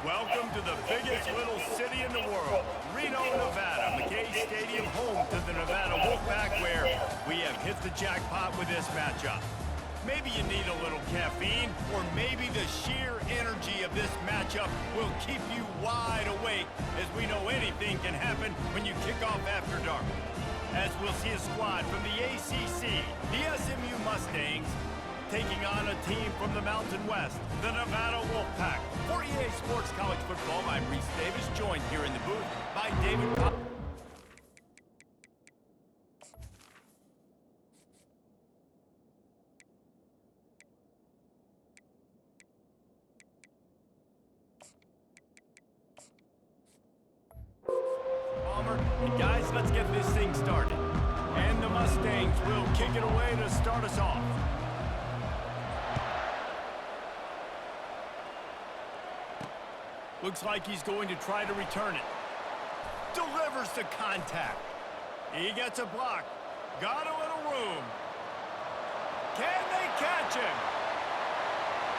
Welcome to the biggest little city in the world, Reno, Nevada, McKay Stadium, home to the Nevada Wolfpack, where we have hit the jackpot with this matchup. Maybe you need a little caffeine, or maybe the sheer energy of this matchup will keep you wide awake, as we know anything can happen when you kick off after dark. As we'll see a squad from the ACC, the SMU Mustangs, taking on a team from the Mountain West, the Nevada Wolfpack. For EA Sports College Football, I'm Reese Davis, joined here in the booth by David Pop. And guys, let's get this thing started. And the Mustangs will kick it away to start us off. Looks like he's going to try to return it. Delivers the contact. He gets a block. Got a little room. Can they catch him?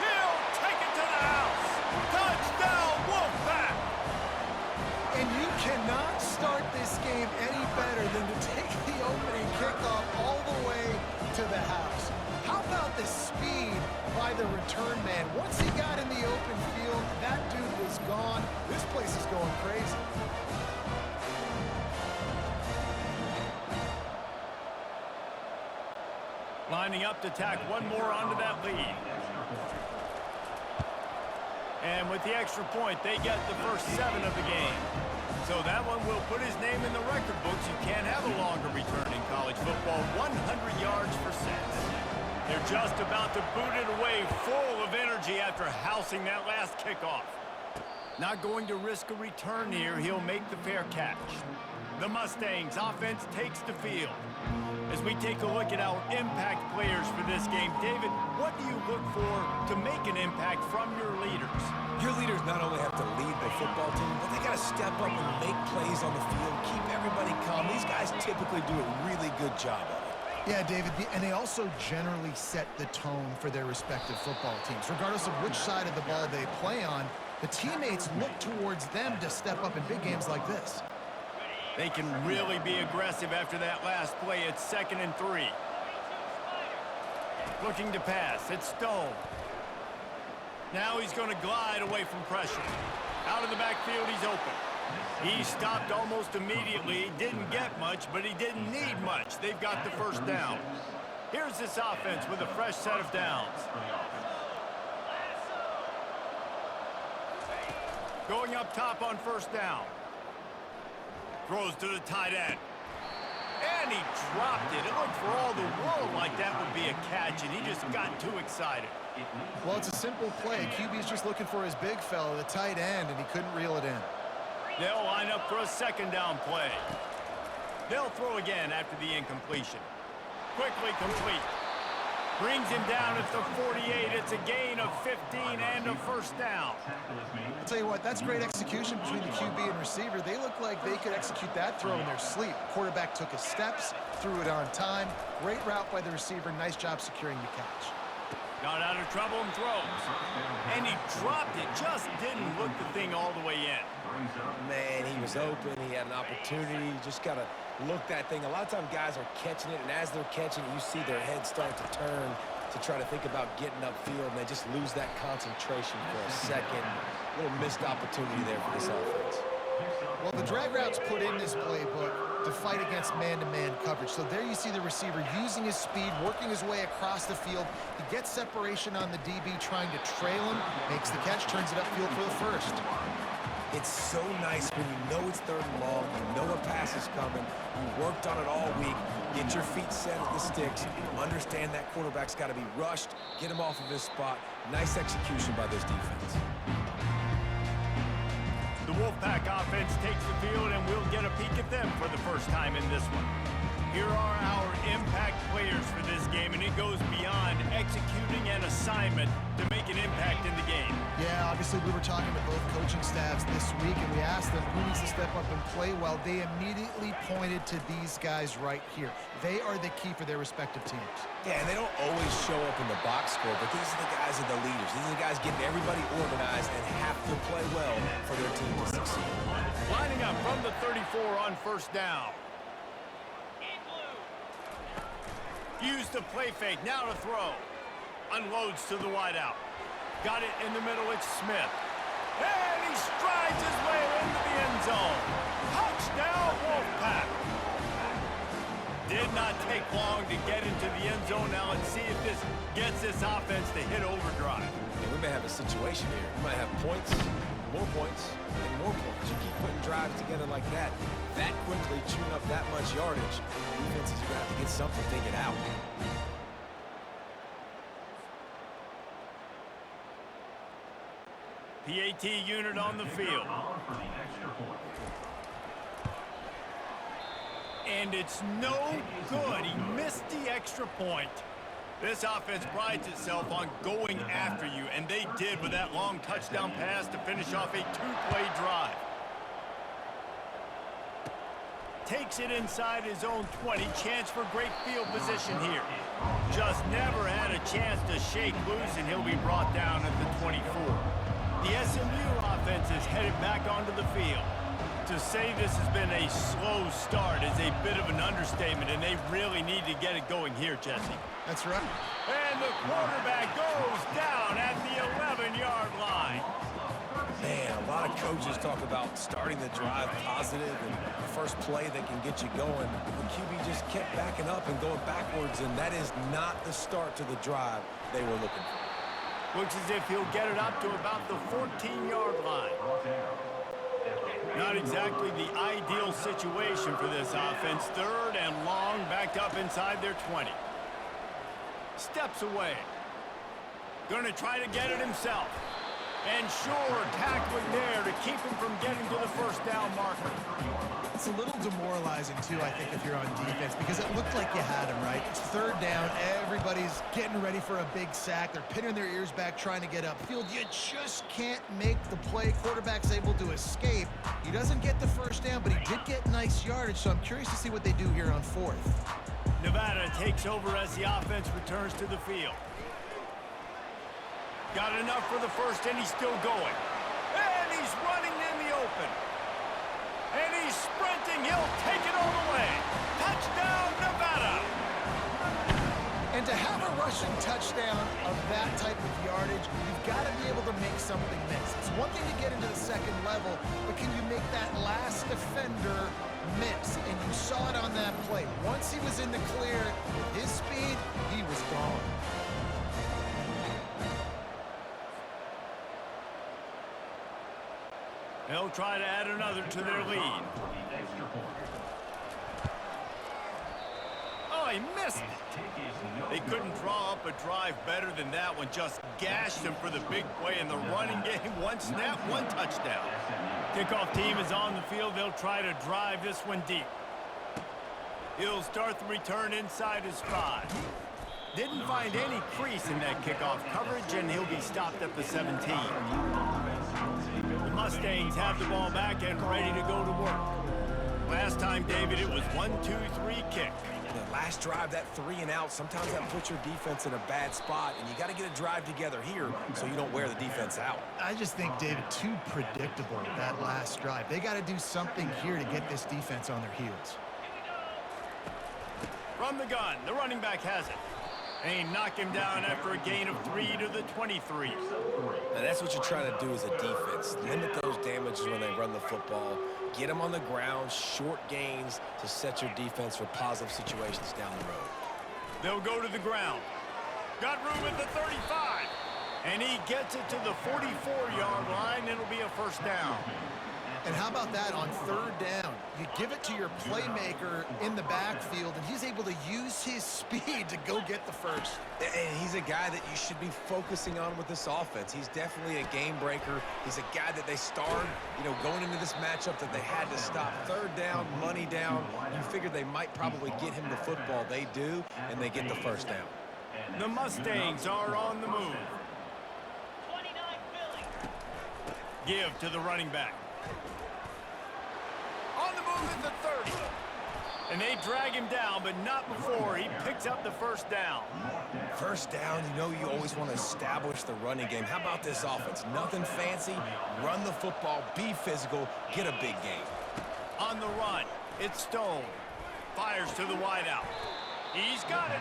He'll take it to the house. Touchdown, Wolfpack! And you cannot start this game any better than to take the opening kickoff all the way to the house. How about the speed by the return man? Once he got in the open field, that dude was gone. This place is going crazy. Lining up to tack one more onto that lead. And with the extra point, they get the first 7 of the game. So that one will put his name in the record books. You can't have a longer return in college football. 100 yards for 6. They're just about to boot it away, full of energy after housing that last kickoff. Not going to risk a return here. He'll make the fair catch. The Mustangs offense takes the field. As we take a look at our impact players for this game, David, what do you look for to make an impact from your leaders? Your leaders not only have to lead the football team, but they got to step up and make plays on the field, keep everybody calm. These guys typically do a really good job of it. Yeah, David, and they also generally set the tone for their respective football teams. Regardless of which side of the ball they play on, the teammates look towards them to step up in big games like this. They can really be aggressive after that last play. It's 2nd and 3. Looking to pass. It's Stone. Now he's going to glide away from pressure. Out of the backfield, he's open. He stopped almost immediately. Didn't get much, but he didn't need much. They've got the first down. Here's this offense with a fresh set of downs. Going up top on first down. Throws to the tight end. And he dropped it. It looked for all the world like that would be a catch, and he just got too excited. Well, it's a simple play. QB's just looking for his big fella, the tight end, and he couldn't reel it in. They'll line up for a 2nd down play. They'll throw again after the incompletion. Quickly complete. Brings him down at the 48. It's a gain of 15 and a first down. I'll tell you what, that's great execution between the QB and receiver. They look like they could execute that throw in their sleep. Quarterback took his steps, threw it on time. Great route by the receiver. Nice job securing the catch. Got out of trouble and throws. And he dropped it. Just didn't look the thing all the way in. Man, he was open. He had an opportunity. You just got to look that thing. A lot of times guys are catching it, and as they're catching it, you see their heads start to turn to try to think about getting upfield, and they just lose that concentration for a second. A little missed opportunity there for this offense. Well, the drag route's put in this playbook to fight against man-to-man coverage. So there you see the receiver using his speed, working his way across the field. He gets separation on the DB, trying to trail him, makes the catch, turns it upfield for the first. It's so nice when you know it's 3rd and long, you know a pass is coming, you worked on it all week, get your feet set at the sticks, understand that quarterback's got to be rushed, get him off of his spot. Nice execution by this defense. The Wolfpack offense takes the field, and we'll get a peek at them for the first time in this one. Here are our impact players for this game, and it goes beyond executing an assignment to make an impact in the game. Yeah, Obviously, we were talking to both coaching staffs this week, and we asked them who needs to step up and play well. They immediately pointed to these guys right here. They are the key for their respective teams. Yeah, and they don't always show up in the box score, but these are the guys that are the leaders. These are the guys getting everybody organized and have to play well for their team to succeed. Lining up from the 34 on first down. Use the play fake, now to throw. Unloads to the wideout. Got it in the middle, it's Smith. And he strides his way into the end zone. Touchdown, Wolfpack. Did not take long to get into the end zone. Now let's see if this gets this offense to hit overdrive. Yeah, we may have a situation here. We might have points, and more points. You keep putting drives together like that quickly, chewing up that much yardage. Defenses are going to have to get something figured out. PAT unit on the field. And it's no good. He missed the extra point. This offense prides itself on going after you, and they did with that long touchdown pass to finish off a two-play drive. Takes it inside his own 20. Chance for great field position here. Just never had a chance to shake loose, and he'll be brought down at the 24. The SMU offense is headed back onto the field. To say this has been a slow start is a bit of an understatement, and they really need to get it going here, Jesse. That's right. And the quarterback goes down at the 11-yard line. Man, a lot of coaches talk about starting the drive positive and the first play that can get you going. The QB just kept backing up and going backwards, and that is not the start to the drive they were looking for. Looks as if he'll get it up to about the 14-yard line. Not exactly the ideal situation for this offense. Third and long, backed up inside their 20. Steps away. Gonna try to get it himself. And sure, tackling there to keep him from getting to the first down marker. It's a little demoralizing, too, I think, if you're on defense, because it looked like you had him, right? It's third down. Everybody's getting ready for a big sack. They're pinning their ears back, trying to get upfield. You just can't make the play. Quarterback's able to escape. He doesn't get the first down, but he did get nice yardage, so I'm curious to see what they do here on fourth. Nevada takes over as the offense returns to the field. Got enough for the first, and he's still going. And he's running in the open. And he's sprinting. He'll take it all the way. Touchdown, Nevada. And to have a rushing touchdown of that type of yardage, you've got to be able to make something miss. It's one thing to get into the second level, but can you make that last defender miss? And you saw it on that play. Once he was in the clear, with his speed, he was gone. They'll try to add another to their lead. Oh, he missed it. They couldn't draw up a drive better than that one. Just gashed him for the big play in the running game. One snap, one touchdown. Kickoff team is on the field. They'll try to drive this one deep. He'll start the return inside his 5. Didn't find any crease in that kickoff coverage, and he'll be stopped at the 17. The Mustangs have the ball back and ready to go to work. Last time, David, it was 1-2-3 kick. The last drive, that 3 and out, sometimes that puts your defense in a bad spot, and you got to get a drive together here so you don't wear the defense out. I just think, David, too predictable, that last drive. They got to do something here to get this defense on their heels. From the gun, the running back has it. And he knocked him down after a gain of 3 to the 23. Now that's what you're trying to do as a defense. Limit those damages when they run the football. Get them on the ground, short gains to set your defense for positive situations down the road. They'll go to the ground. Got room at the 35. And he gets it to the 44-yard line. It'll be a first down. And how about that on third down? You give it to your playmaker in the backfield, and he's able to use his speed to go get the first. And he's a guy that you should be focusing on with this offense. He's definitely a game breaker. He's a guy that they starred, going into this matchup that they had to stop. Third down, money down. You figure they might probably get him the football. They do, and they get the first down. The Mustangs are on the move. Give to the running back. On the move at the 30. And they drag him down, but not before he picks up the first down. First down, you know you always want to establish the running game. How about this offense? Nothing fancy. Run the football, be physical, get a big gain. On the run, it's Stone. Fires to the wideout. He's got it.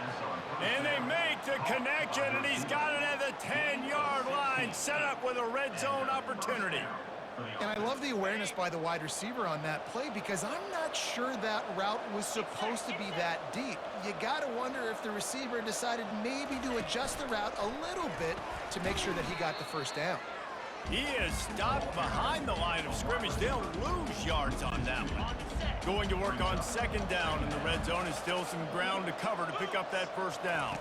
And they make the connection, and he's got it at the 10-yard line, set up with a red zone opportunity. And I love the awareness by the wide receiver on that play because I'm not sure that route was supposed to be that deep. You got to wonder if the receiver decided maybe to adjust the route a little bit to make sure that he got the first down. He is stopped behind the line of scrimmage. They'll lose yards on that one. Going to work on second down in the red zone is still some ground to cover to pick up that first down.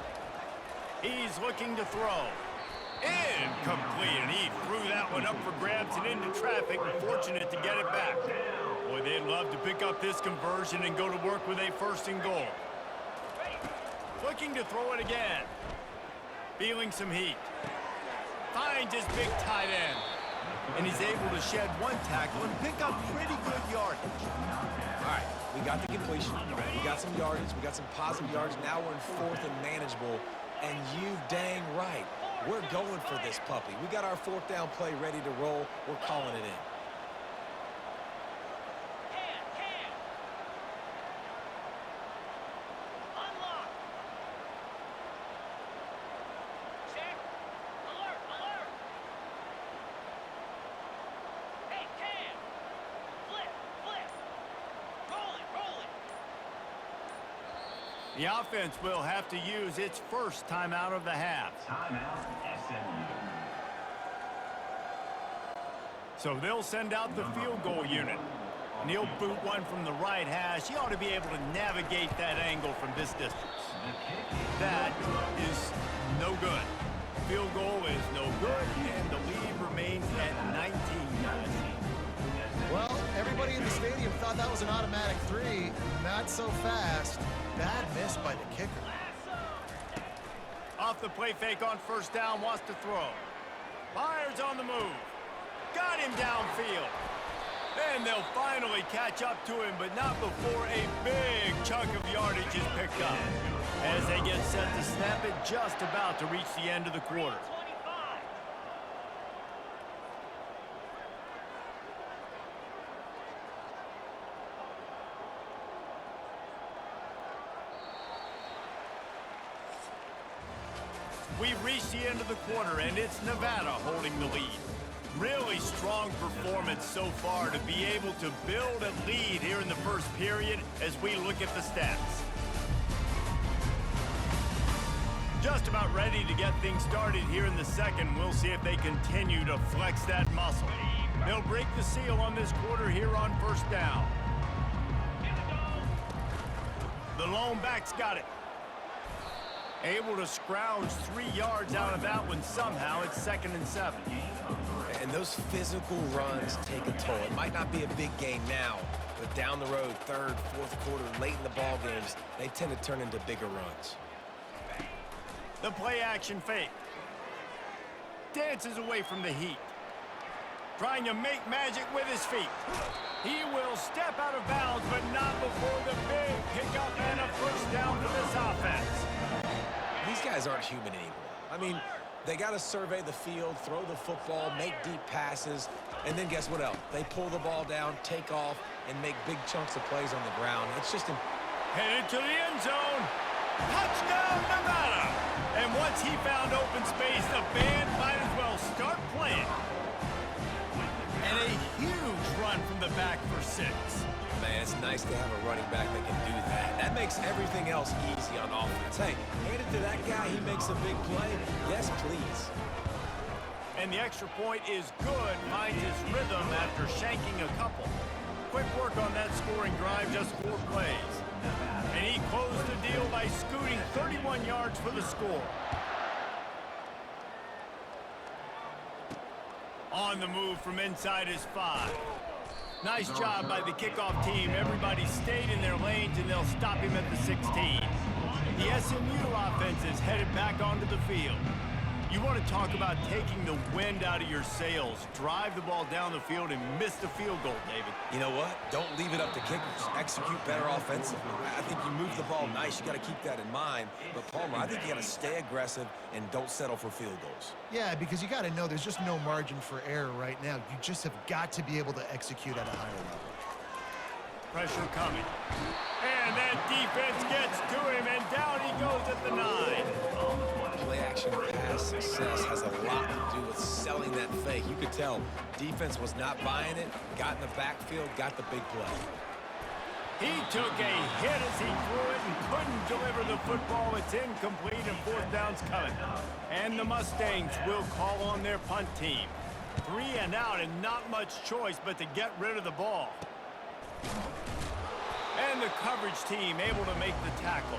He's looking to throw. Incomplete, and he threw that one up for grabs and into traffic. Fortunate to get it back. Boy, they'd love to pick up this conversion and go to work with a first and goal. Looking to throw it again. Feeling some heat. Finds his big tight end. And he's able to shed one tackle and pick up pretty good yardage. All right, we got the completion. We got some yardage. We got some positive yards. Now we're in fourth and manageable. And you dang right. We're going for this puppy. We got our fourth down play ready to roll. We're calling it in. Unlock. Check. Alert, alert. Hey, Cam. Flip, flip. Roll it, roll it. The offense will have to use its first timeout of the half. Timeout, SMU. So they'll send out the field goal unit. And he'll boot one from the right hash. He ought to be able to navigate that angle from this distance. That is no good. Field goal is no good, and the lead remains at 19-19. Well, everybody in the stadium thought that was an automatic 3. Not so fast. Bad miss by the kicker. Off the play fake on first down, wants to throw. Fires on the move. Got him downfield. And they'll finally catch up to him, but not before a big chunk of yardage is picked up. As they get set to snap it, just about to reach the end of the quarter. 25. We've reached the end of the quarter, and it's Nevada holding the lead. Really strong performance so far to be able to build a lead here in the first period as we look at the stats. Just about ready to get things started here in the second. We'll see if they continue to flex that muscle. They'll break the seal on this quarter here on first down. The lone back's got it. Able to scrounge 3 yards out of that one somehow. It's 2nd and 7. And those physical runs take a toll. It might not be a big game now, but down the road, third, fourth quarter, late in the ball games, they tend to turn into bigger runs. The play action fake. Dances away from the heat. Trying to make magic with his feet. He will step out of bounds, but not before the big pickup and a first down for this offense. These guys aren't human anymore. I mean, they got to survey the field, throw the football, make deep passes, and then guess what else? They pull the ball down, take off, and make big chunks of plays on the ground. It's just Headed to the end zone. Touchdown, Nevada! And once he found open space, the band might as well start playing. And a huge run from the back for 6. Man, it's nice to have a running back that can do that. That makes everything else easy on offense. Hey, hand it to that guy, he makes a big play. Yes, please. And the extra point is good, finds his rhythm after shanking a couple. Quick work on that scoring drive, just 4 plays. And he closed the deal by scooting 31 yards for the score. On the move from inside his 5. Nice job by the kickoff team. Everybody stayed in their lanes, and they'll stop him at the 16. The SMU offense is headed back onto the field. You want to talk about taking the wind out of your sails. Drive the ball down the field and miss the field goal, David. You know what? Don't leave it up to kickers. Execute better offensively. I think you move the ball nice. You got to keep that in mind. But, Palmer, I think you got to stay aggressive and don't settle for field goals. Yeah, because you got to know there's just no margin for error right now. You just have got to be able to execute at a higher level. Pressure coming. And that defense gets to him, and down he goes at the 9. Play-action pass success has a lot to do with selling that fake. You could tell defense was not buying it, got in the backfield, got the big play. He took a hit as he threw it and couldn't deliver the football. It's incomplete, and 4th down's coming. And the Mustangs will call on their punt team. 3 and out, and not much choice but to get rid of the ball. And the coverage team able to make the tackle.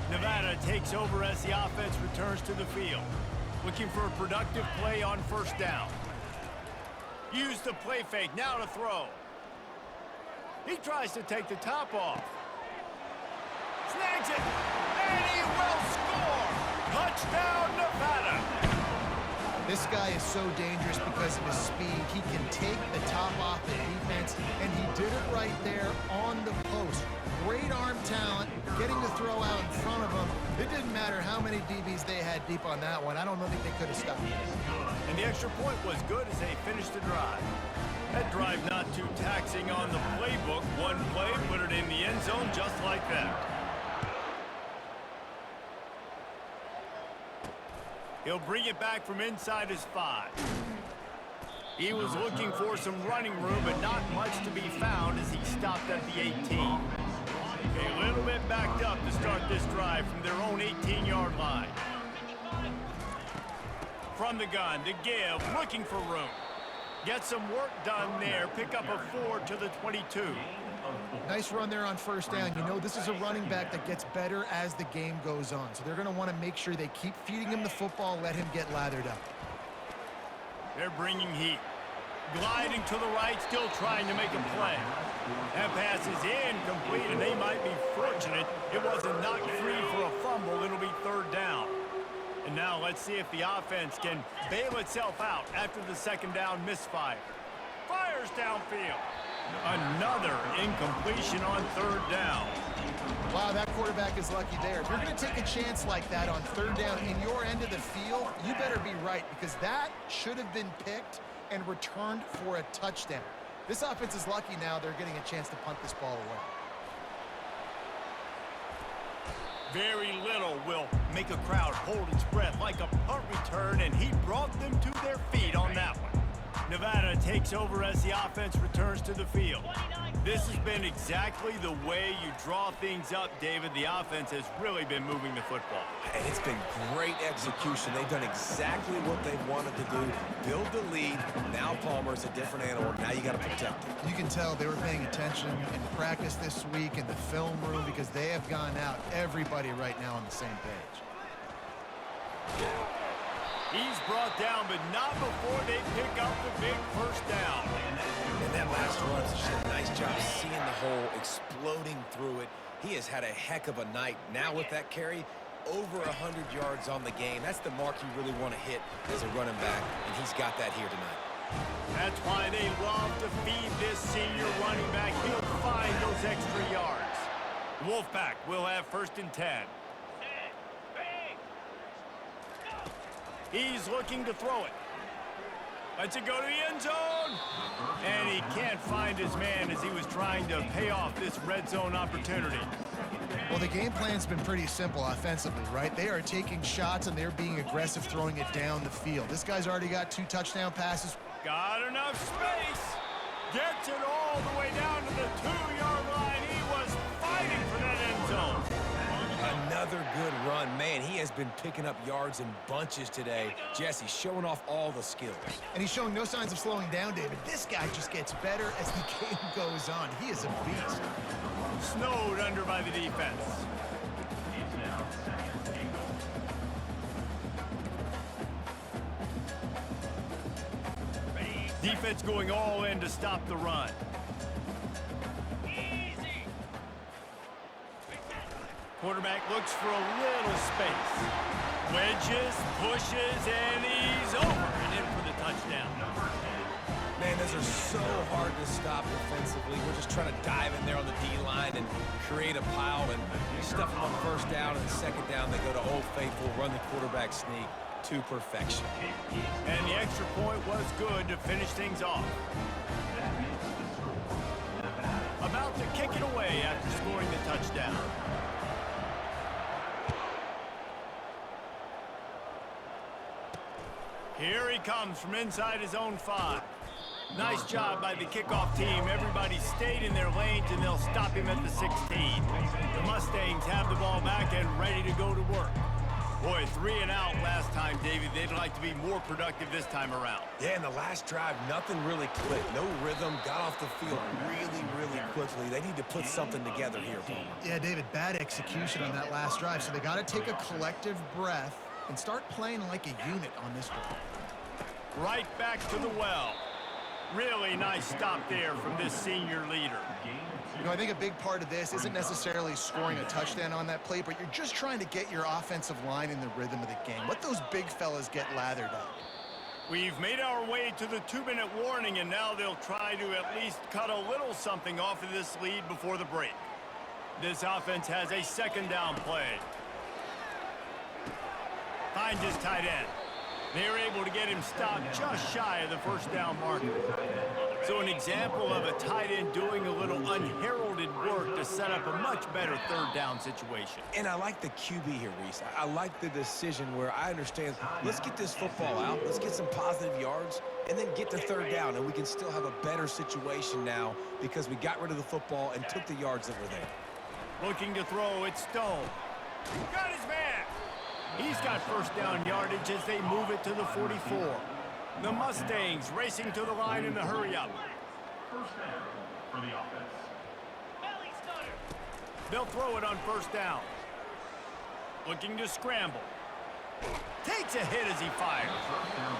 Nevada takes over as the offense returns to the field. Looking for a productive play on 1st down. Use the play fake, now to throw. He tries to take the top off. Snags it, and he will score! Touchdown, Nevada! This guy is so dangerous because of his speed. He can take the top off the defense, and he did it right there on the post. Great arm talent, getting the throw out in front of him. It didn't matter how many DBs they had deep on that one. I don't think they could have stopped it. And the extra point was good as they finished the drive. That drive not too taxing on the playbook. One play, put it in the end zone just like that. He'll bring it back from inside his 5. He was looking for some running room, but not much to be found as he stopped at the 18. A little bit backed up to start this drive from their own 18-yard line. From the gun, to give, looking for room. Get some work done there. Pick up a 4 to the 22. Nice run there on 1st down. You know, this is a running back that gets better as the game goes on. So they're going to want to make sure they keep feeding him the football, let him get lathered up. They're bringing heat. Gliding to the right, still trying to make a play. That pass is incomplete, and they might be fortunate it wasn't knocked free for a fumble. It'll be 3rd down. And now let's see if the offense can bail itself out after the 2nd down misfire. Fires downfield. Another incompletion on 3rd down. Wow, that quarterback is lucky there. If you're going to take a chance like that on 3rd down in your end of the field, you better be right, because that should have been picked and returned for a touchdown. This offense is lucky now they're getting a chance to punt this ball away. Very little will make a crowd hold its breath like a punt return, and he brought them to their feet on that one. Nevada takes over as the offense returns to the field. This has been exactly the way you draw things up, David. The offense has really been moving the football. And it's been great execution. They've done exactly what they wanted to do. Build the lead. Now Palmer's a different animal. Now you got to protect him. You can tell they were paying attention in practice this week in the film room, because they have gone out, everybody right now on the same page. He's brought down, but not before they pick up the big 1st down. And that last run, just a nice job seeing the hole, exploding through it. He has had a heck of a night. Now with that carry, over 100 yards on the game. That's the mark you really want to hit as a running back, and he's got that here tonight. That's why they love to feed this senior running back. He'll find those extra yards. Wolfpack will have 1st and 10. He's looking to throw it. Lets it go to the end zone. And he can't find his man as he was trying to pay off this red zone opportunity. Well, the game plan's been pretty simple offensively, right? They are taking shots, and they're being aggressive, throwing it down the field. This guy's already got 2 touchdown passes. Got enough space. Gets it all the way down to the 2-yard line. He was fighting for that end zone. Another good run. Man, he has been picking up yards in bunches today. Jesse showing off all the skills. And he's showing no signs of slowing down, David. This guy just gets better as the game goes on. He is a beast. Snowed under by the defense. Defense going all in to stop the run. Quarterback looks for a little space. Wedges, pushes, and he's over and in for the touchdown. Man, those are so hard to stop defensively. We're just trying to dive in there on the D-line and create a pile and stuff them on first down, and second down they go to Old Faithful, run the quarterback sneak to perfection. And the extra point was good to finish things off. About to kick it away after scoring the touchdown. Here he comes from inside his own 5. Nice job by the kickoff team. Everybody stayed in their lanes, and they'll stop him at the 16. The Mustangs have the ball back and ready to go to work. Boy, 3 and out last time, Davey. They'd like to be more productive this time around. Yeah, in the last drive, nothing really clicked. No rhythm, got off the field really quickly. They need to put something together here, Palmer. Yeah, David, bad execution on that last drive, so they got to take a collective breath and start playing like a unit on this drive. Right back to the well. Really nice stop there from this senior leader. You know, I think a big part of this isn't necessarily scoring a touchdown on that play, but you're just trying to get your offensive line in the rhythm of the game. Let those big fellas get lathered up. We've made our way to the 2-minute warning, and now they'll try to at least cut a little something off of this lead before the break. This offense has a second down play. Finds his tight end. They're able to get him stopped just shy of the first down marker. So an example of a tight end doing a little unheralded work to set up a much better third down situation. And I like the QB here, Reese. I like the decision where I understand, let's get this football out, let's get some positive yards, and then get to third down, and we can still have a better situation now because we got rid of the football and took the yards that were there. Looking to throw, it's Stone. Got his man. He's got first down yardage as they move it to the 44. The Mustangs racing to the line in the hurry-up. First down for the offense. Belly stunner. They'll throw it on first down. Looking to scramble. Takes a hit as he fires.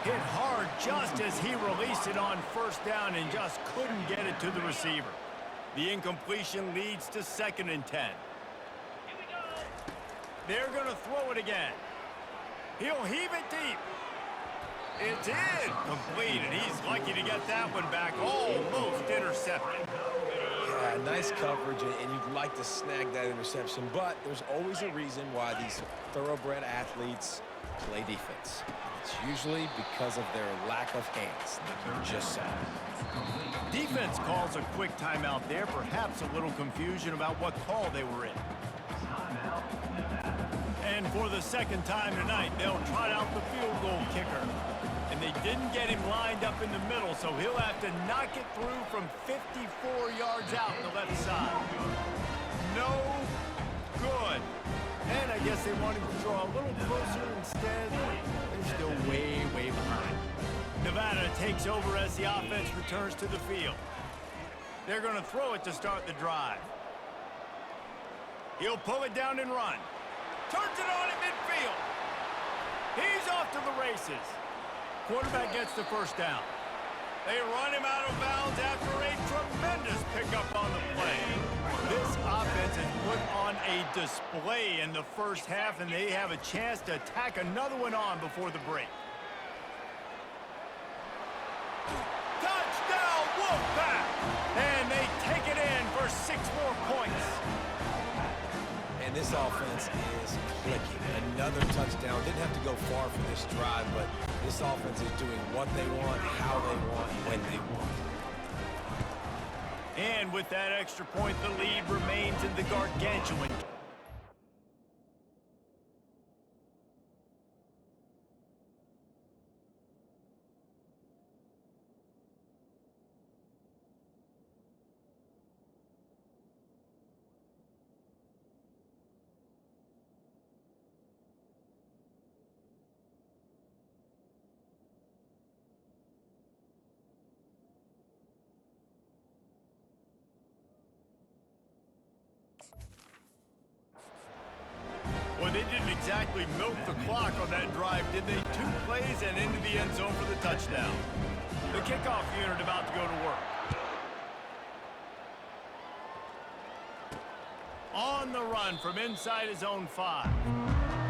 Hit hard just as he released it on first down and just couldn't get it to the receiver. The incompletion leads to 2nd and 10. Here we go. They're going to throw it again. He'll heave it deep. It's in. Complete, and he's lucky to get that one back. Almost intercepted. Yeah, nice coverage, and you'd like to snag that interception, but there's always a reason why these thoroughbred athletes play defense. It's usually because of their lack of hands, like you just said. Defense calls a quick timeout there. Perhaps a little confusion about what call they were in. And for the second time tonight, they'll trot out the field goal kicker. And they didn't get him lined up in the middle, so he'll have to knock it through from 54 yards out on the left side. No good. And I guess they wanted to draw a little closer instead. They're still way behind. Nevada takes over as the offense returns to the field. They're going to throw it to start the drive. He'll pull it down and run. Turns it on at midfield. He's off to the races. Quarterback gets the first down. They run him out of bounds after a tremendous pickup on the play. This offense has put on a display in the first half, and they have a chance to tack another one on before the break. Touchdown, Wolfpack! And they take it in for 6 more points. And this offense is clicking. Another touchdown. Didn't have to go far for this drive, but this offense is doing what they want, how they want, when they want. And with that extra point, the lead remains in the gargantuan. Well, they didn't exactly milk the clock on that drive, did they? 2 plays and into the end zone for the touchdown. The kickoff unit about to go to work. On the run from inside his own 5.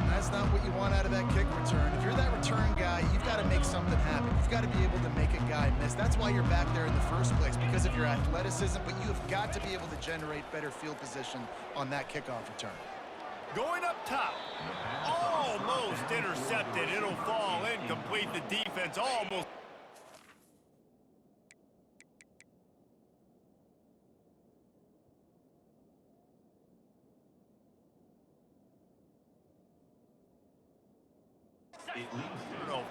That's not what you want out of that kick return. If you're that return guy, you've got to make something happen. You've got to be able to make a guy miss. That's why you're back there in the first place, because of your athleticism, but you have got to be able to generate better field position on that kickoff return. Going up top. Almost intercepted. It'll fall incomplete. The defense almost. Turnover.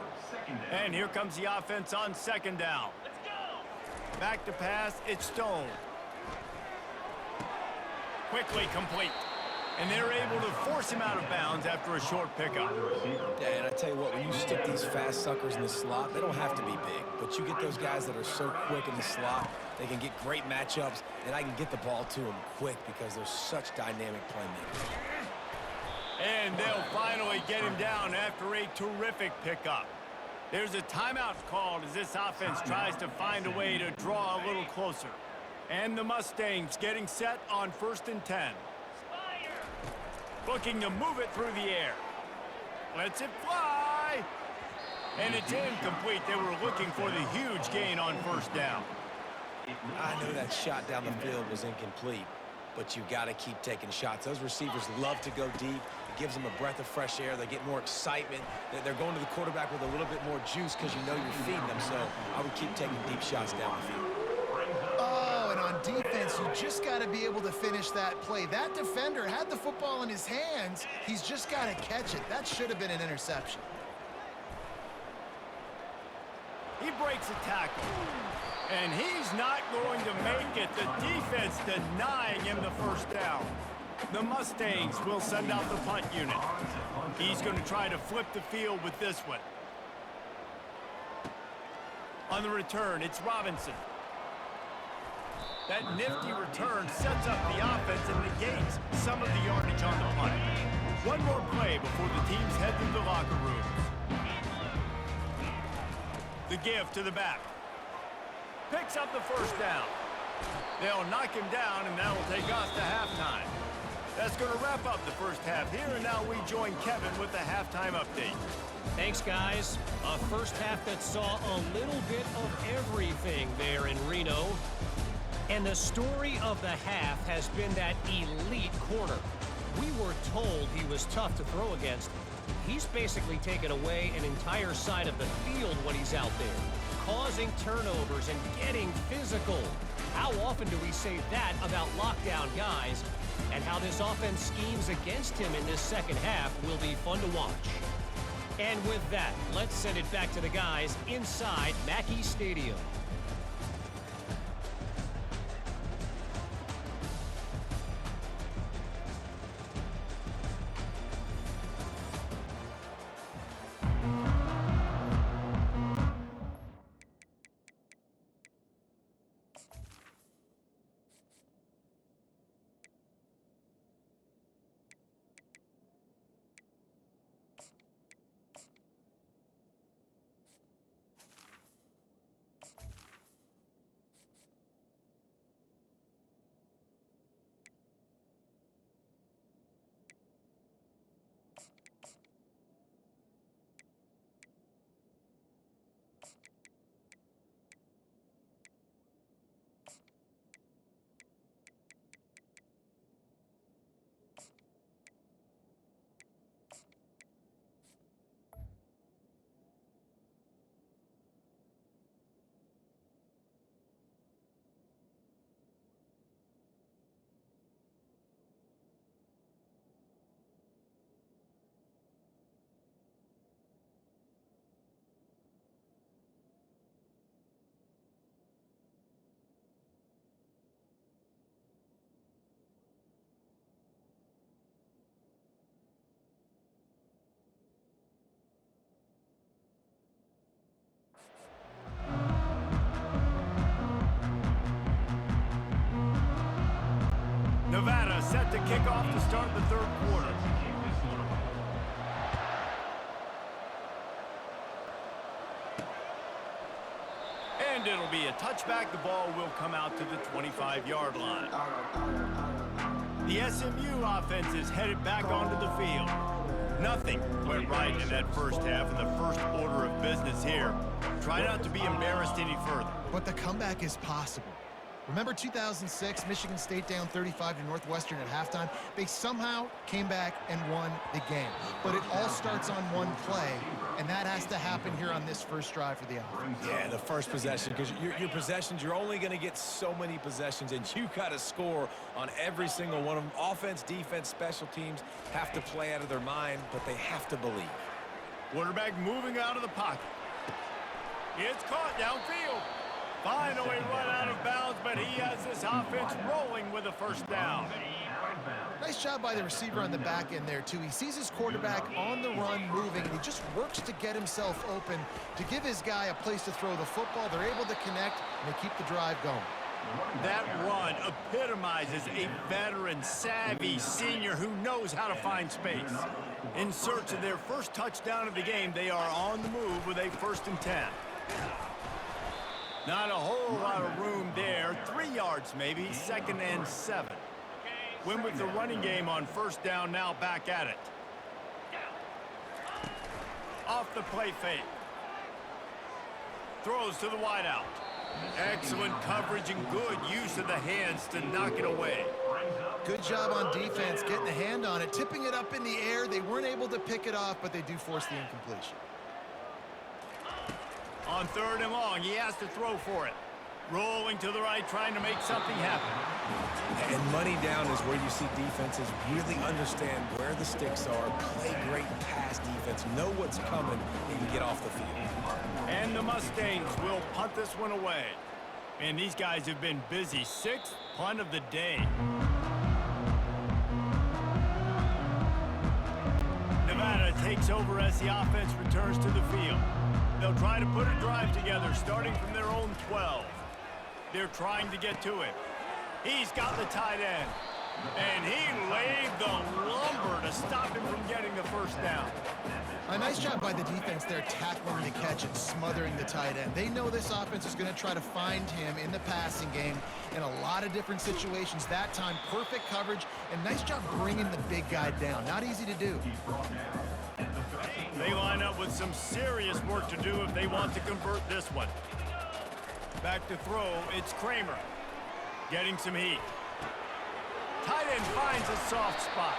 And here comes the offense on second down. Let's go. Back to pass. It's Stone. Quickly complete. And they're able to force him out of bounds after a short pickup. Yeah, and I tell you what, when you stick these fast suckers in the slot, they don't have to be big. But you get those guys that are so quick in the slot, they can get great matchups, and I can get the ball to them quick because they're such dynamic playmakers. And they'll finally get him down after a terrific pickup. There's a timeout called as this offense tries to find a way to draw a little closer. And the Mustangs getting set on 1st and 10. Looking to move it through the air. Lets it fly. And it's incomplete. They were looking for the huge gain on 1st down. I know that shot down the field was incomplete, but you got to keep taking shots. Those receivers love to go deep. It gives them a breath of fresh air. They get more excitement. They're going to the quarterback with a little bit more juice because you know you're feeding them. So I would keep taking deep shots down the field. Oh, and on defense, you just got to be able to finish that play. That defender had the football in his hands. He's just got to catch it. That should have been an interception. He breaks a tackle. And he's not going to make it. The defense denying him the 1st down. The Mustangs will send out the punt unit. He's going to try to flip the field with this one. On the return, it's Robinson. That nifty return sets up the offense and negates some of the yardage on the punt. One more play before the teams head to the locker rooms. The give to the back. Picks up the 1st down. They'll knock him down, and that'll take us to halftime. That's going to wrap up the 1st half here, and now we join Kevin with the halftime update. Thanks, guys. A 1st half that saw a little bit of everything there in Reno. And the story of the half has been that elite corner. We were told he was tough to throw against. He's basically taken away an entire side of the field when he's out there, causing turnovers and getting physical. How often do we say that about lockdown guys? And how this offense schemes against him in this 2nd half will be fun to watch. And with that, let's send it back to the guys inside Mackey Stadium. Nevada set to kick off to start the 3rd quarter. And it'll be a touchback. The ball will come out to the 25-yard line. The SMU offense is headed back onto the field. Nothing went right in that first half in the first order of business here. Try not to be embarrassed any further. But the comeback is possible. Remember 2006, Michigan State down 35 to Northwestern at halftime? They somehow came back and won the game. But it all starts on one play, and that has to happen here on this first drive for the offense. Yeah, the first possession, because your possessions, you're only going to get so many possessions, and you got to score on every single one of them. Offense, defense, special teams have to play out of their mind, but they have to believe. Quarterback moving out of the pocket. It's caught downfield. Finally run out of bounds, but he has this offense rolling with a first down. Nice job by the receiver on the back end there, too. He sees his quarterback on the run moving, and he just works to get himself open to give his guy a place to throw the football. They're able to connect, and they keep the drive going. That run epitomizes a veteran, savvy senior who knows how to find space. In search of their first touchdown of the game, they are on the move with a 1st and 10. Not a whole lot of room there. 3 yards maybe, 2nd and 7. Win with the running game on first down, now back at it. Off the play fake. Throws to the wideout. Excellent coverage and good use of the hands to knock it away. Good job on defense, getting a hand on it, tipping it up in the air. They weren't able to pick it off, but they do force the incompletion. On 3rd and long, he has to throw for it. Rolling to the right, trying to make something happen. And money down is where you see defenses really understand where the sticks are, play great pass defense, know what's coming, and get off the field. And the Mustangs will punt this one away. And these guys have been busy. 6th punt of the day. Nevada takes over as the offense returns to the field. They'll try to put a drive together, starting from their own 12. They're trying to get to it. He's got the tight end. And he laid the lumber to stop him from getting the first down. A nice job by the defense there, tackling the catch and smothering the tight end. They know this offense is going to try to find him in the passing game in a lot of different situations. That time, perfect coverage, and nice job bringing the big guy down. Not easy to do. They line up with some serious work to do if they want to convert this one. Back to throw, it's Kramer. Getting some heat. Tight end finds a soft spot.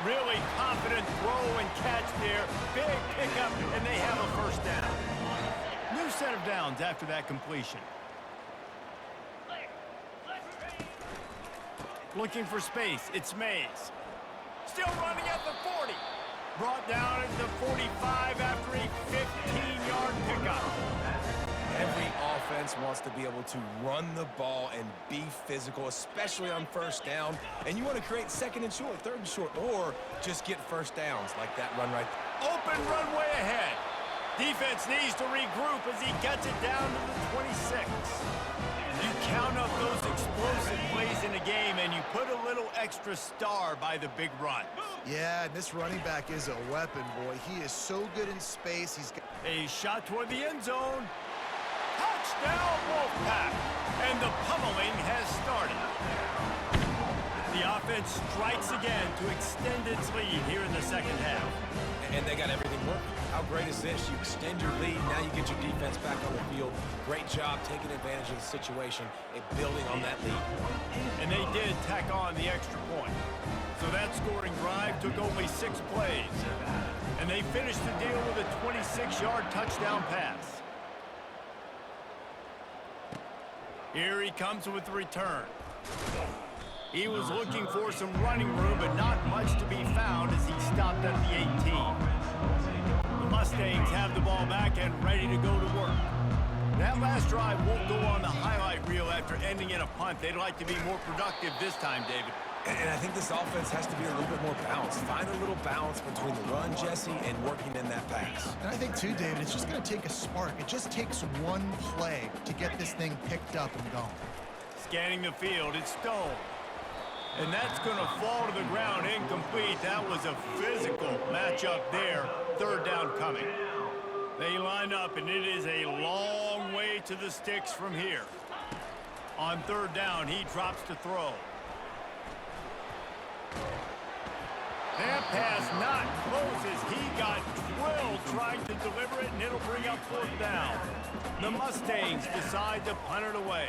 Really confident throw and catch there. Big pickup, and they have a first down. New set of downs after that completion. Looking for space, it's Mays. Still running at the 40. Brought down at the 45 after a 15-yard pickup. Every offense wants to be able to run the ball and be physical, especially on first down. And you want to create 2nd and short, 3rd and short, or just get first downs like that run right there. Open runway ahead. Defense needs to regroup as he gets it down to the 26. You count up those explosive plays in a game, and you put a little extra star by the big run. Yeah, and this running back is a weapon, boy. He is so good in space. He's got a shot toward the end zone. Touchdown, Wolfpack! And the pummeling has started. The offense strikes again to extend its lead here in the 2nd half. And they got everything working. How great is this? You extend your lead, now you get your defense back on the field. Great job taking advantage of the situation and building on that lead. And they did tack on the extra point. So that scoring drive took only 6 plays. And they finished the deal with a 26-yard touchdown pass. Here he comes with the return. He was looking for some running room, but not much to be found as he stopped at the 18. The Mustangs have the ball back and ready to go to work. That last drive won't go on the highlight reel after ending in a punt. They'd like to be more productive this time, David. And I think this offense has to be a little bit more balanced. Find a little balance between the run, Jesse, and working in that pass. And I think, too, David, it's just going to take a spark. It just takes one play to get this thing picked up and going. Scanning the field, it's Stone. And that's going to fall to the ground incomplete. That was a physical matchup there. 3rd down coming. They line up, and it is a long way to the sticks from here. On 3rd down, he drops to throw. That pass not close as he got drilled trying to deliver it, and it'll bring up fourth down. The Mustangs decide to punt it away.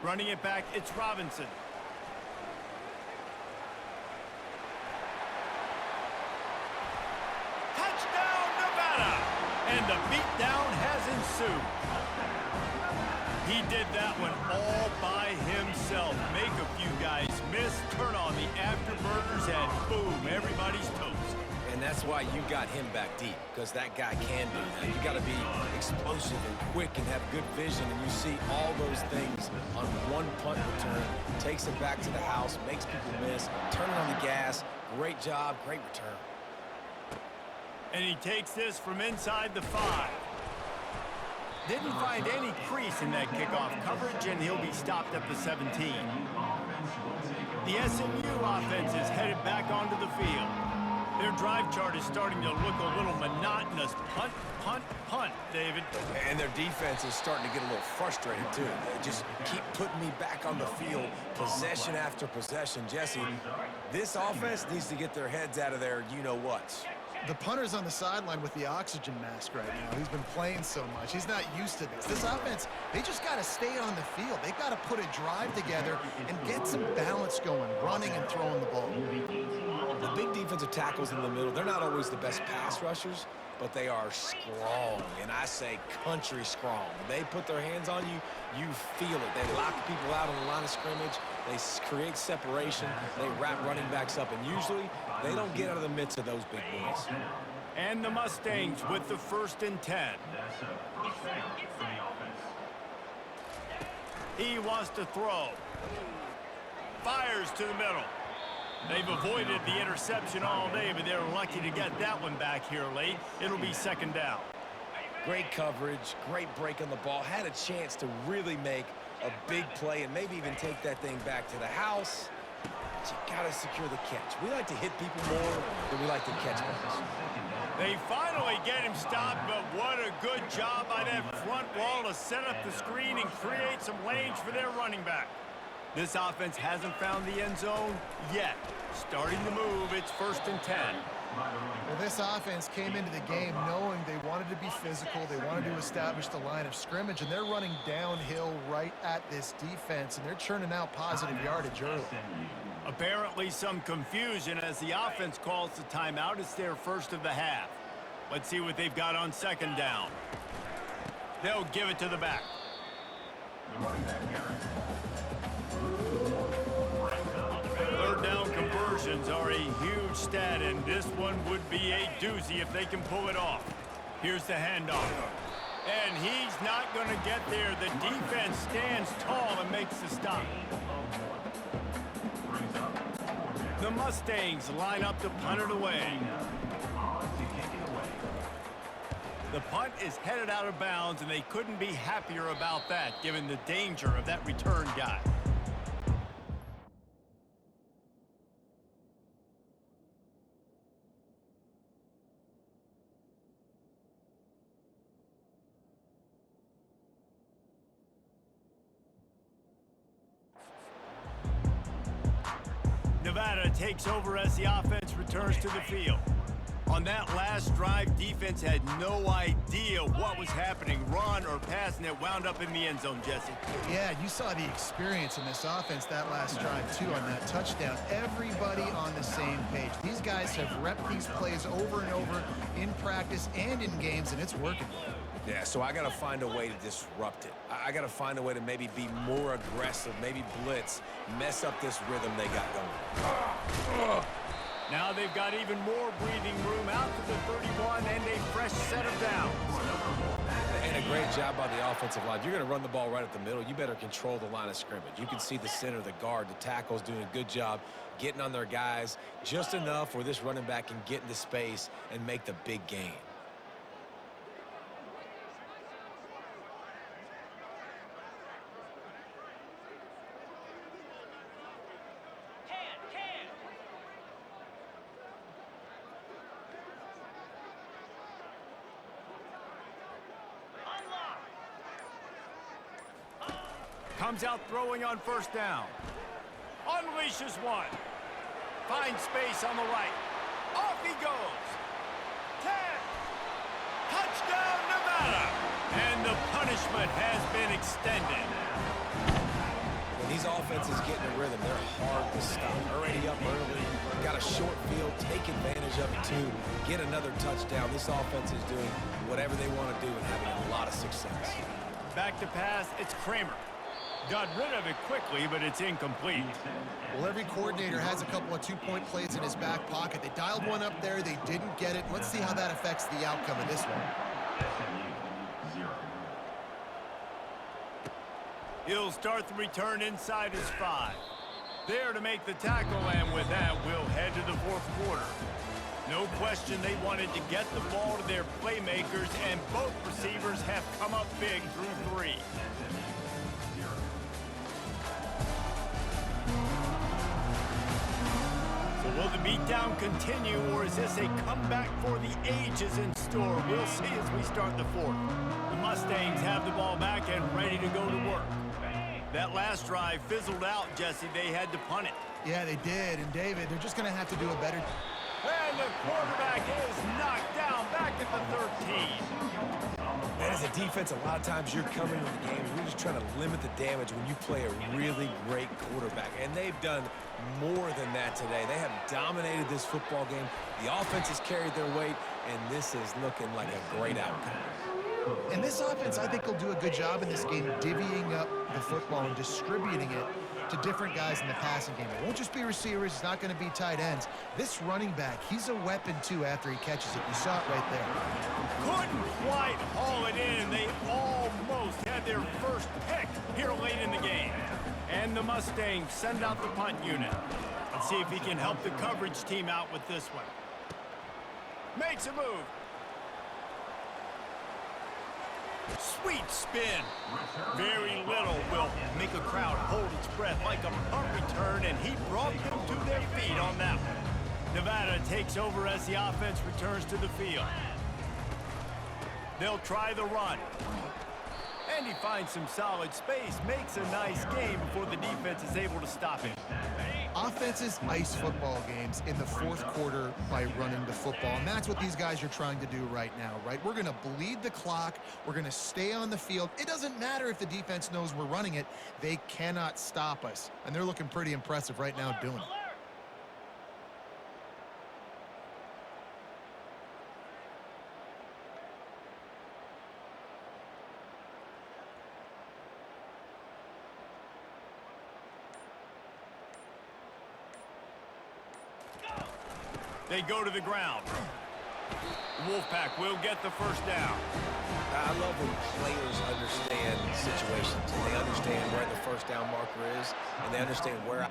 Running it back, it's Robinson. Touchdown, Nevada! And the beatdown has ensued. He did that one all by himself. Make a few guys miss, turn on the afterburners, and boom, everybody's toast. And that's why you got him back deep, because that guy can do that. You got to be explosive and quick and have good vision, and you see all those things on one punt return. Takes it back to the house, makes people miss, turning on the gas. Great job, great return. And he takes this from inside the 5. Didn't find any crease in that kickoff coverage, and he'll be stopped at the 17. The SMU offense is headed back onto the field. Their drive chart is starting to look a little monotonous. Punt, punt, punt, David. And their defense is starting to get a little frustrated, too. They just keep putting me back on the field, possession after possession. Jesse, this offense needs to get their heads out of their you-know-whats. The punter's on the sideline with the oxygen mask right now. He's been playing so much. He's not used to this. This offense, they just got to stay on the field. They've got to put a drive together and get some balance going, running and throwing the ball. The big defensive tackles in the middle, they're not always the best pass rushers, but they are strong, and I say country strong. When they put their hands on you, you feel it. They lock people out on the line of scrimmage. They create separation. They wrap running backs up, and usually they don't get out of the midst of those big boys. And the Mustangs with the 1st and 10. He wants to throw. Fires to the middle. They've avoided the interception all day, but they're lucky to get that one back here late. It'll be 2nd down. Great coverage, great break on the ball. Had a chance to really make a big play and maybe even take that thing back to the house. But you got to secure the catch. We like to hit people more than we like to catch balls. They finally get him stopped, but what a good job by that front wall to set up the screen and create some lanes for their running back. This offense hasn't found the end zone yet. Starting to move, it's 1st and 10. Well, this offense came into the game knowing they wanted to be physical, they wanted to establish the line of scrimmage, and they're running downhill right at this defense, and they're churning out positive yardage early. Apparently some confusion as the offense calls the timeout. It's their 1st of the half. Let's see what they've got on 2nd down. They'll give it to the back. Third down conversions are a huge stat, and this one would be a doozy if they can pull it off. Here's the handoff. And he's not going to get there. The defense stands tall and makes the stop. The Mustangs line up to punt it away. The punt is headed out of bounds, and they couldn't be happier about that, given the danger of that return guy. Nevada takes over as the offense returns to the field. On that last drive, defense had no idea what was happening, run or pass, and it wound up in the end zone, Jesse. Yeah, you saw the experience in this offense that last drive, too, on that touchdown. Everybody on the same page. These guys have repped these plays over and over in practice and in games, and it's working. Yeah, so I got to find a way to disrupt it. I got to find a way to maybe be more aggressive, maybe blitz, mess up this rhythm they got going. Now they've got even more breathing room out to the 31 and a fresh set of downs. And a great job by the offensive line. You're going to run the ball right at the middle. You better control the line of scrimmage. You can see the center, the guard, the tackles doing a good job getting on their guys just enough where this running back can get into space and make the big gain. Comes out throwing on first down. Unleashes one. Finds space on the right. Off he goes. 10. Touchdown, Nevada. And the punishment has been extended. When these offenses get in a rhythm, they're hard to stop. Already up early, got a short field, take advantage of it too, get another touchdown. This offense is doing whatever they want to do and having a lot of success. Back to pass, it's Kramer. Got rid of it quickly, but it's incomplete. Well, every coordinator has a couple of two-point plays in his back pocket. They dialed one up there. They didn't get it. Let's see how that affects the outcome of this one. SMU 0. He'll start the return inside his 5. There to make the tackle, and with that, we'll head to the fourth quarter. No question they wanted to get the ball to their playmakers, and both receivers have come up big through 3. So will the beatdown continue, or is this a comeback for the ages in store? We'll see as we start the fourth. The Mustangs have the ball back and ready to go to work. That last drive fizzled out, Jesse. They had to punt it. Yeah, they did. And, David, they're just going to have to do a better... And the quarterback is knocked down back at the 13. And as a defense, a lot of times you're coming into the game and you're just trying to limit the damage when you play a really great quarterback. And they've done more than that today. They have dominated this football game. The offense has carried their weight, and this is looking like a great outcome. And this offense, I think, will do a good job in this game divvying up the football and distributing it to different guys in the passing game. It won't just be receivers. It's not going to be tight ends. This running back, he's a weapon, too, after he catches it. You saw it right there. Couldn't quite haul it in. They almost had their first pick here late in the game. And the Mustangs send out the punt unit. Let's see if he can help the coverage team out with this one. Makes a move. Sweet spin. Very little will make a crowd hold its breath like a punt return, and he brought them to their feet on that one. Nevada takes over as the offense returns to the field. They'll try the run. And he finds some solid space, makes a nice game before the defense is able to stop him. Offenses ice football games in the fourth quarter by running the football, and that's what these guys are trying to do right now, right? We're going to bleed the clock. We're going to stay on the field. It doesn't matter if the defense knows we're running it. They cannot stop us, and they're looking pretty impressive right now doing it. They go to the ground. The Wolfpack will get the first down. I love when players understand situations. They understand where the first down marker is, and they understand where...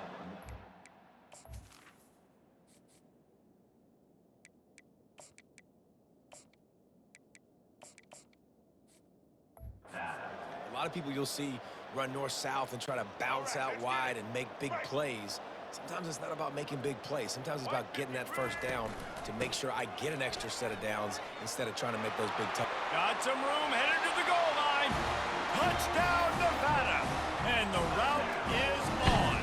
A lot of people you'll see run north-south and try to bounce out wide and make big plays. Sometimes it's not about making big plays. Sometimes it's about getting that first down to make sure I get an extra set of downs instead of trying to make those big touchdowns. Got some room, headed to the goal line. Touchdown, Nevada. And the route is on.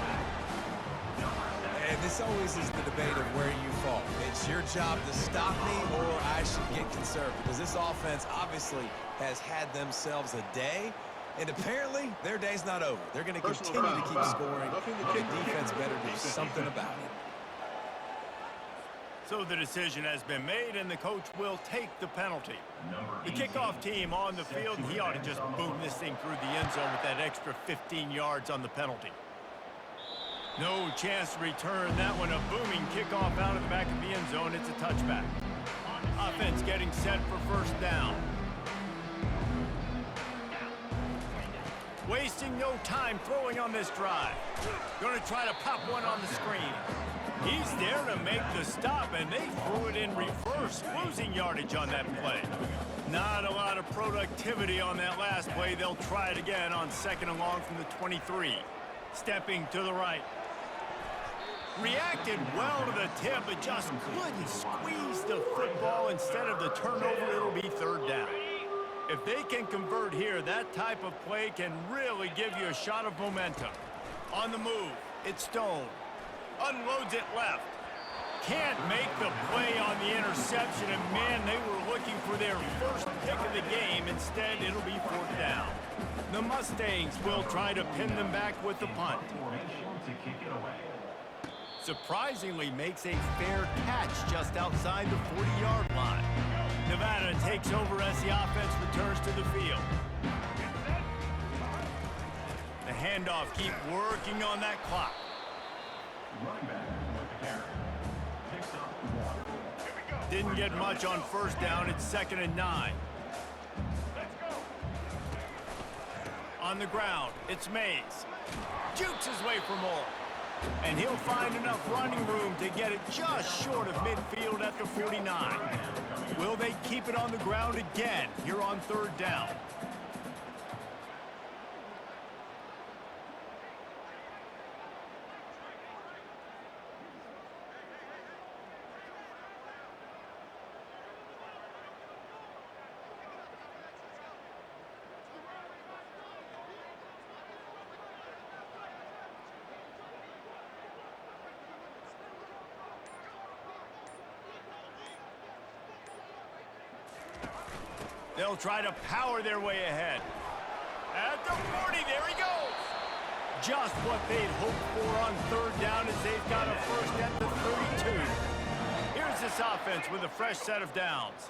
And this always is the debate of where you fall. It's your job to stop me or I should get conservative. Because this offense obviously has had themselves a day. And apparently, their day's not over. They're going to continue to keep scoring. The defense better do something about it. So the decision has been made, and the coach will take the penalty. The kickoff team on the field, and he ought to just boom this thing through the end zone with that extra 15 yards on the penalty. No chance to return that one. A booming kickoff out of the back of the end zone. It's a touchback. Offense getting set for first down. Wasting no time throwing on this drive. Going to try to pop one on the screen. He's there to make the stop, and they threw it in reverse, losing yardage on that play. Not a lot of productivity on that last play. They'll try it again on second and long from the 23. Stepping to the right. Reacted well to the tip, but just couldn't squeeze the football. Instead of the turnover, it'll be third down. If they can convert here, that type of play can really give you a shot of momentum. On the move, it's Stone. Unloads it left. Can't make the play on the interception, and man, they were looking for their first pick of the game. Instead, it'll be fourth down. The Mustangs will try to pin them back with the punt. Formation to kick it away. Surprisingly makes a fair catch just outside the 40-yard line. Nevada takes over as the offense returns to the field. The handoff, keep working on that clock. Running back with the carry. Picks up 1. Didn't get much on first down. It's 2nd and 9. On the ground, it's Mays. Jukes his way for more. And he'll find enough running room to get it just short of midfield at the 49. Will they keep it on the ground again here on 3rd down? They'll try to power their way ahead. At the 40, there he goes. Just what they'd hoped for on 3rd down as they've got a first at the 32. Here's this offense with a fresh set of downs.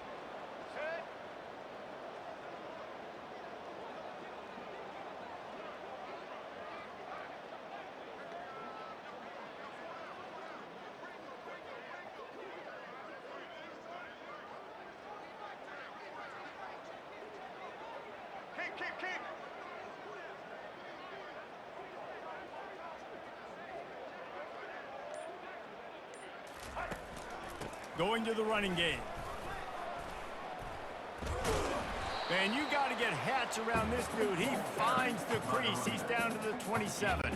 Going to the running game. Man, you got to get hats around this dude. He finds the crease. He's down to the 27.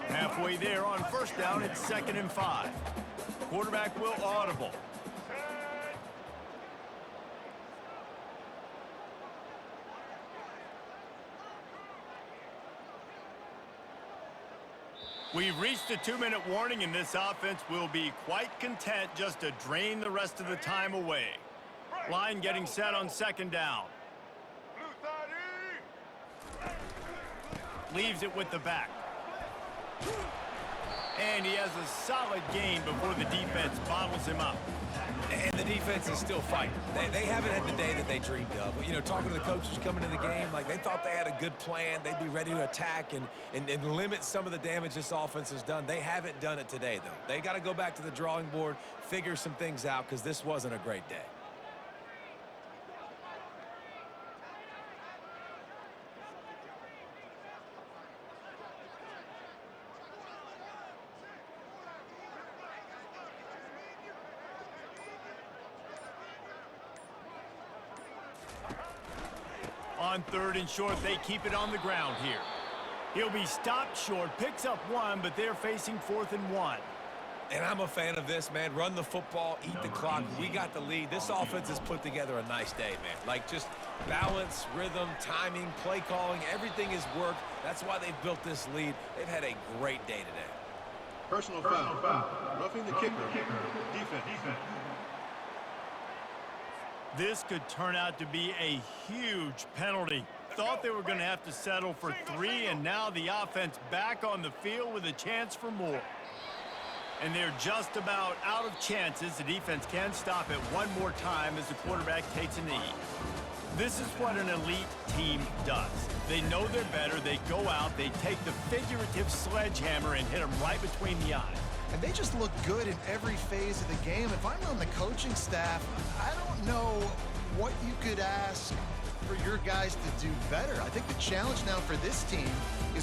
Halfway there on first down, it's 2nd and 5. Quarterback will audible. We've reached a 2-minute warning, and this offense will be quite content just to drain the rest of the time away. Line getting set on 2nd down. Leaves it with the back. And he has a solid gain before the defense bottles him up. And the defense is still fighting. They haven't had the day that they dreamed of. You know, talking to the coaches coming into the game, like they thought they had a good plan. They'd be ready to attack and limit some of the damage this offense has done. They haven't done it today, though. They got to go back to the drawing board, figure some things out, because this wasn't a great day. On 3rd and short, they keep it on the ground here. He'll be stopped short, picks up 1, but they're facing 4th and 1. And I'm a fan of this, man. Run the football, eat the clock. We got the lead. This offense has put together a nice day, man. Like just balance, rhythm, timing, play calling, everything has worked. That's why they've built this lead. They've had a great day today. Personal foul. Roughing the kicker. Defense. This could turn out to be a huge penalty. Thought they were going to have to settle for 3, and now the offense back on the field with a chance for more. And they're just about out of chances. The defense can stop it one more time as the quarterback takes a knee. This is what an elite team does. They know they're better. They go out, they take the figurative sledgehammer and hit them right between the eyes. And they just look good in every phase of the game. If I'm on the coaching staff, I don't know what you could ask for your guys to do better. I think the challenge now for this team is